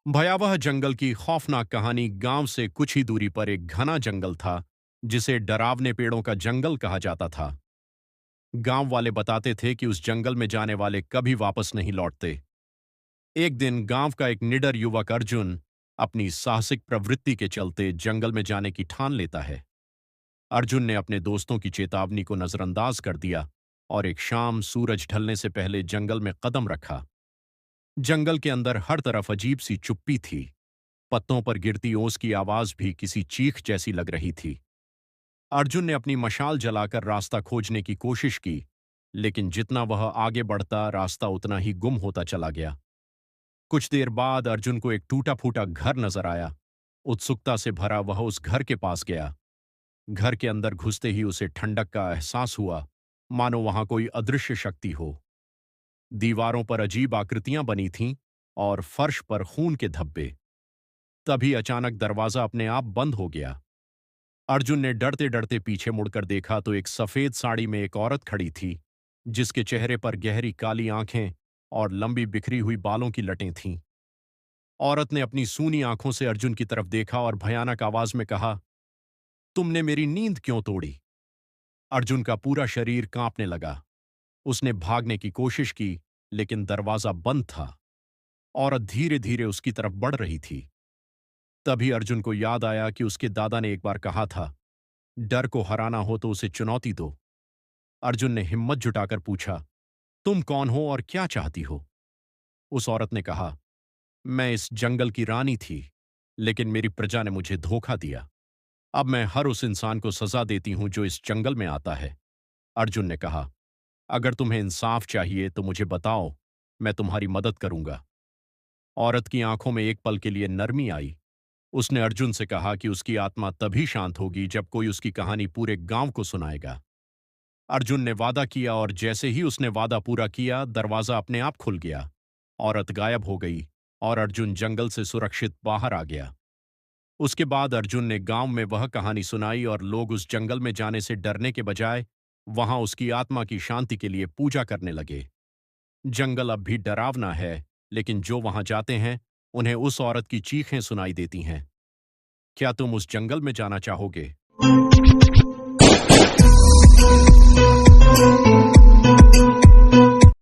भयावह जंगल की खौफनाक कहानी। गांव से कुछ ही दूरी पर एक घना जंगल था जिसे डरावने पेड़ों का जंगल कहा जाता था। गांव वाले बताते थे कि उस जंगल में जाने वाले कभी वापस नहीं लौटते। एक दिन गांव का एक निडर युवक अर्जुन अपनी साहसिक प्रवृत्ति के चलते जंगल में जाने की ठान लेता है। अर्जुन ने अपने दोस्तों की चेतावनी को नजरअंदाज कर दिया और एक शाम सूरज ढलने से पहले जंगल में कदम रखा। जंगल के अंदर हर तरफ अजीब सी चुप्पी थी। पत्तों पर गिरती ओस की आवाज भी किसी चीख जैसी लग रही थी। अर्जुन ने अपनी मशाल जलाकर रास्ता खोजने की कोशिश की, लेकिन जितना वह आगे बढ़ता रास्ता उतना ही गुम होता चला गया। कुछ देर बाद अर्जुन को एक टूटा फूटा घर नजर आया। उत्सुकता से भरा वह उस घर के पास गया। घर के अंदर घुसते ही उसे ठंडक का एहसास हुआ, मानो वहां कोई अदृश्य शक्ति हो। दीवारों पर अजीब आकृतियां बनी थीं और फर्श पर खून के धब्बे। तभी अचानक दरवाजा अपने आप बंद हो गया। अर्जुन ने डरते डरते पीछे मुड़कर देखा तो एक सफेद साड़ी में एक औरत खड़ी थी, जिसके चेहरे पर गहरी काली आंखें और लंबी बिखरी हुई बालों की लटें थीं। औरत ने अपनी सूनी आंखों से अर्जुन की तरफ देखा और भयानक आवाज में कहा, तुमने मेरी नींद क्यों तोड़ी? अर्जुन का पूरा शरीर कांपने लगा। उसने भागने की कोशिश की, लेकिन दरवाजा बंद था। औरत धीरे धीरे उसकी तरफ बढ़ रही थी। तभी अर्जुन को याद आया कि उसके दादा ने एक बार कहा था, डर को हराना हो तो उसे चुनौती दो। अर्जुन ने हिम्मत जुटाकर पूछा, तुम कौन हो और क्या चाहती हो? उस औरत ने कहा, मैं इस जंगल की रानी थी, लेकिन मेरी प्रजा ने मुझे धोखा दिया। अब मैं हर उस इंसान को सजा देती हूं जो इस जंगल में आता है। अर्जुन ने कहा, अगर तुम्हें इंसाफ चाहिए तो मुझे बताओ, मैं तुम्हारी मदद करूंगा। औरत की आंखों में एक पल के लिए नरमी आई। उसने अर्जुन से कहा कि उसकी आत्मा तभी शांत होगी जब कोई उसकी कहानी पूरे गांव को सुनाएगा। अर्जुन ने वादा किया और जैसे ही उसने वादा पूरा किया, दरवाजा अपने आप खुल गया। औरत गायब हो गई और अर्जुन जंगल से सुरक्षित बाहर आ गया। उसके बाद अर्जुन ने गांव में वह कहानी सुनाई और लोग उस जंगल में जाने से डरने के बजाय वहां उसकी आत्मा की शांति के लिए पूजा करने लगे। जंगल अब भी डरावना है, लेकिन जो वहां जाते हैं उन्हें उस औरत की चीखें सुनाई देती हैं। क्या तुम उस जंगल में जाना चाहोगे?